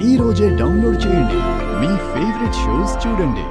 ఈ రోజే డౌన్లోడ్ చేయండి. మీ ఫేవరెట్ షోస్ చూడండి.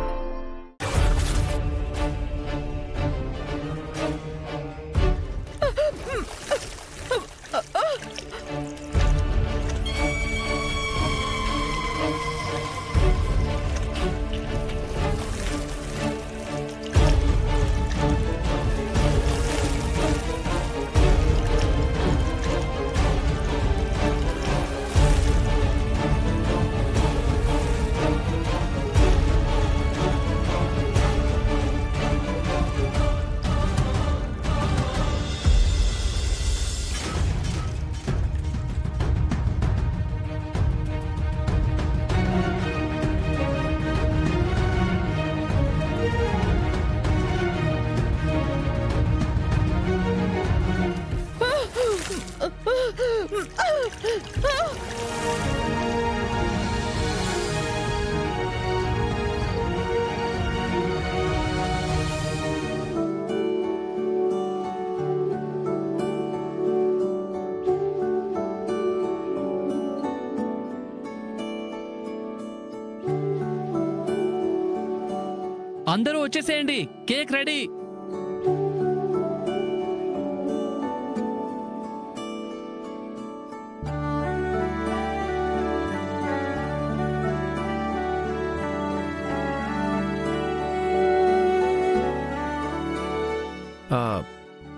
అందరూ వచ్చేసేయండి, కేక్ రెడీ.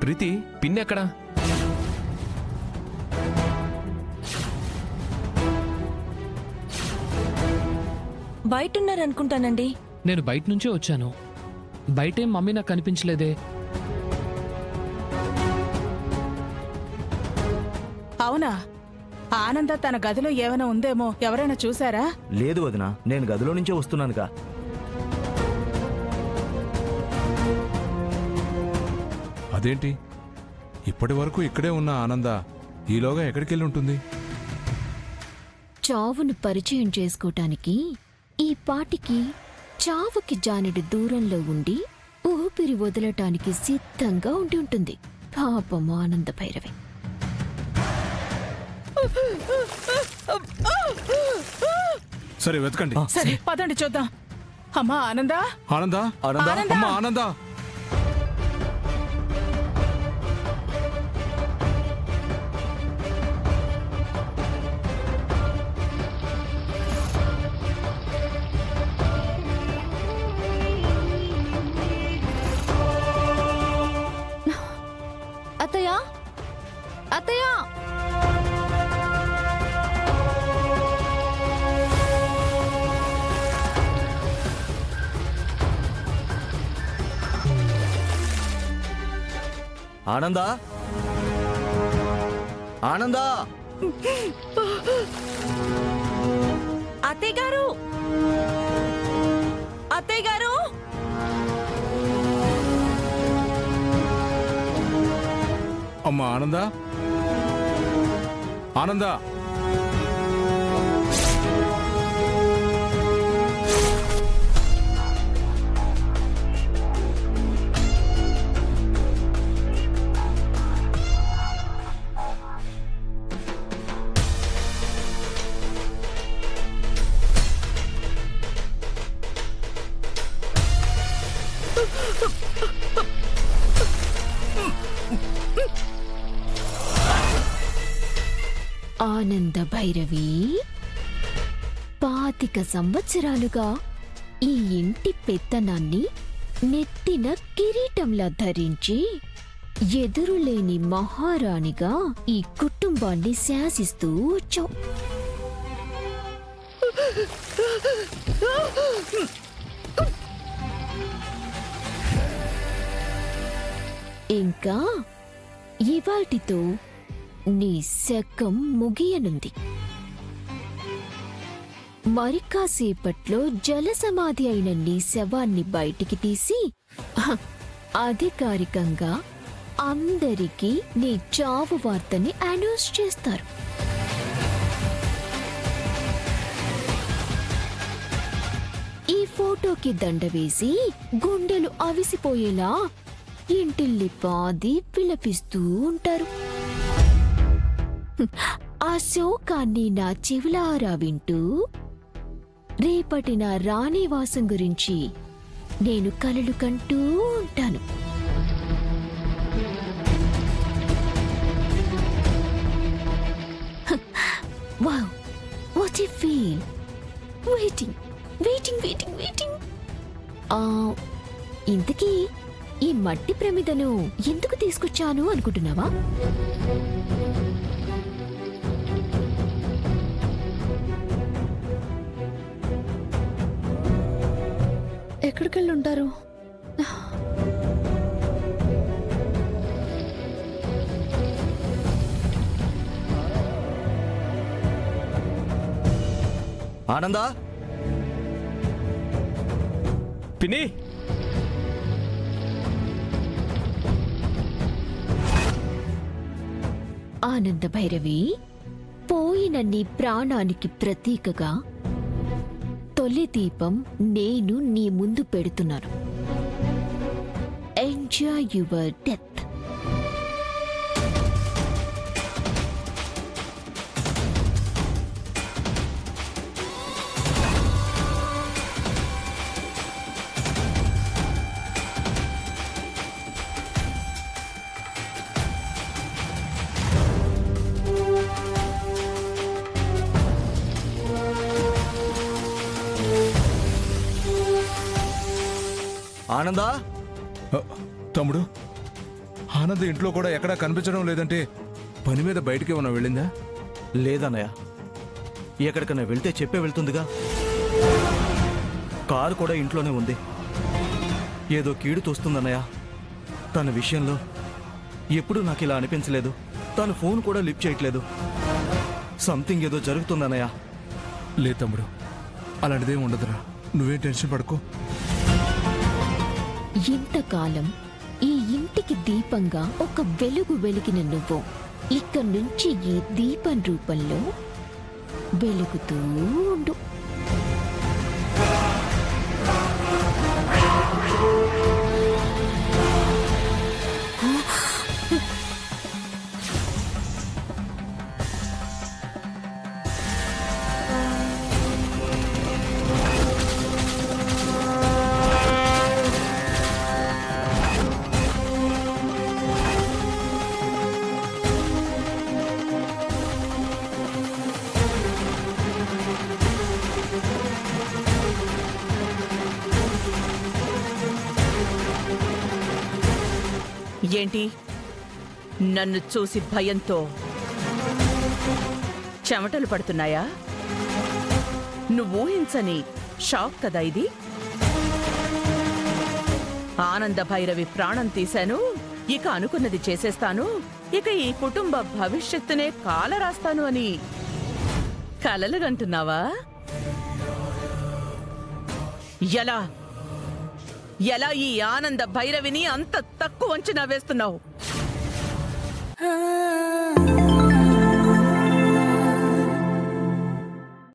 ప్రీతి, పిన్ ఎక్కడా? బయటున్నారనుకుంటానండి. నేను బయట నుంచే వచ్చాను. బయటేం మమ్మీ నాకు కనిపించలేదే. అవునా? ఆనంద తన గదిలో ఏమైనా ఉందేమో ఎవరైనా చూసారా? లేదు వదినా, నేను గదిలో నుంచే వస్తున్నానుగా. అదేంటి, ఇప్పటి వరకు ఇక్కడే ఉన్న ఆనంద ఈలోగా ఎక్కడికెళ్ళి ఉంటుంది? చావును పరిచయం చేసుకోటానికి ఈ పాటికి చావుకి జానెడు దూరంలో ఉండి ఊపిరి వదలటానికి సిద్ధంగా ఉండి ఉంటుంది. పాపం ఆనంద భైరవి. సరే వెతకండి. సరే పదండి చూద్దాం. అమ్మా ఆనందా, ఆనందా, అమ్మా ఆనందా. అత్తయ్య, అత్తయ్య, ఆనందా, ఆనందా. అత్తయ్య గారు, అత్తయ్య గారు. అమ్మా ఆనందా, ఆనందా. ఆనంద భైరవి 25 సంవత్సరాలుగా ఈ ఇంటి పెత్తనాన్ని నెత్తిన కిరీటంలా ధరించి ఎదురులేని మహారాణిగా ఈ కుటుంబాన్ని శాసిస్తూ వచ్చావు. ఇంకా ఇవాటితో నీ శకం ముగియనుంది. మరి కాసేపట్లో జలసమాధి అయిన నీ శవాన్ని బయటికి తీసి అధికారికంగా అందరికీ నీ చావు వార్తని అనౌన్స్ చేస్తారు. ఈ ఫోటోకి దండ వేసి గుండెలు అవిసిపోయేలా ఇంటిల్లి పాది పిలపిస్తూ ఉంటారు. ఆ శోకాన్ని నా చెవులారా వింటూ రేపటి నా రాణివాసం గురించి నేను కలలు కంటూ ఉంటాను. Wow, what a feel. Waiting waiting waiting waiting. ఇంతకీ ఈ మట్టి ప్రమిదను ఎందుకు తీసుకొచ్చాను అనుకుంటున్నావా? ఎక్కడికెళ్ళుంటారు? ఆనందా, పిన్ని, ఆనంద భైరవి, పోయిన నీ ప్రాణానికి ప్రతీకగా తొలి దీపం నేను నీ ముందు పెడుతున్నాను. Enjoy your death. ఆనందా. తమ్ముడు, ఆనంద్ ఇంట్లో కూడా ఎక్కడా కనిపించడం లేదంటే పని మీద బయటికి ఏమన్నా వెళ్ళిందా? లేదన్నయ్య, ఎక్కడికన్నా వెళ్తే చెప్పే వెళ్తుందిగా. కారు కూడా ఇంట్లోనే ఉంది. ఏదో కీడు తోస్తుందన్నయ్య. తన విషయంలో ఎప్పుడూ నాకు ఇలా అనిపించలేదు. తను ఫోన్ కూడా లిఫ్ట్ చేయట్లేదు. సంథింగ్ ఏదో జరుగుతుందన్నయ్య. లే తమ్ముడు, అలాంటిదేం ఉండదురా, నువ్వేం టెన్షన్ పడుకో. ఇంతకాలం ఈ ఇంటికి దీపంగా ఒక వెలుగు వెలిగిన నువ్వు ఇక నుంచి ఈ దీపం రూపంలో వెలుగుతూ ఉండు. ఏంటి, నన్ను చూసి భయంతో చెమటలు పడుతున్నాయా? నువ్వూహించని షాక్ కదా ఇది. ఆనంద భైరవి ప్రాణం తీశాను, ఇక అనుకున్నది చేసేస్తాను, ఇక ఈ కుటుంబ భవిష్యత్తునే కాలరాస్తాను అని కలలుగంటున్నావా? ఎలా ఎలా ఈ ఆనంద భైరవిని అంత తక్కువ అంచనా వేస్తున్నావు?